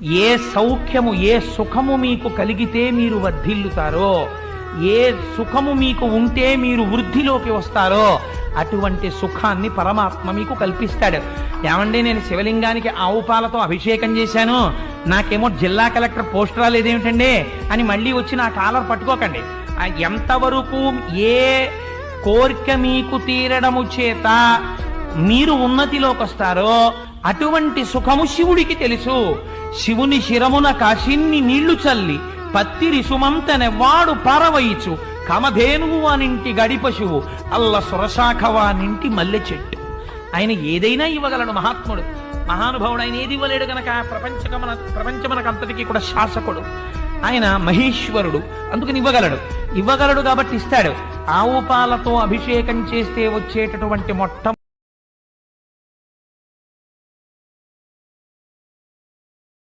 ఏ సౌఖ్యము ఏ సుఖము మీకు కలిగితే మీరు వర్ధిల్లుతారో, ఏ సుఖము మీకు ఉంటే మీరు వృద్ధిలోకి వస్తారో అటువంటి సుఖాన్ని పరమాత్మ మీకు కల్పిస్తాడు. ఏమండి, నేను శివలింగానికి ఆవు పాలతో అభిషేకం చేశాను, నాకేమో జిల్లా కలెక్టర్ పోస్ట్ రాలేదేమిటండి అని మళ్ళీ వచ్చి నా కాలర్ పట్టుకోకండి. ఎంతవరకు ఏ కోరిక మీకు తీరడము చేత మీరు ఉన్నతిలోకి వస్తారో అటువంటి సుఖము శివుడికి తెలుసు. శివుని శిరమున కాశిన్ని నీళ్లు చల్లి పత్తిరి సుమంతనెవ్వాడు పారవయిచు కమధేనువు అనింటి గడిపశువు అల్ల సురశాఖవానింటి మల్లె చెట్టు. ఆయన ఏదైనా ఇవ్వగలడు మహాత్ముడు, మహానుభావుడు. ఆయన ఏది ఇవ్వలేడు గనక ప్రపంచమనకంతటికీ కూడా శాసకుడు. ఆయన మహేశ్వరుడు, అందుకని ఇవ్వగలడు కాబట్టి ఇస్తాడు. ఆవు పాలతో అభిషేకం చేస్తే వచ్చేటటువంటి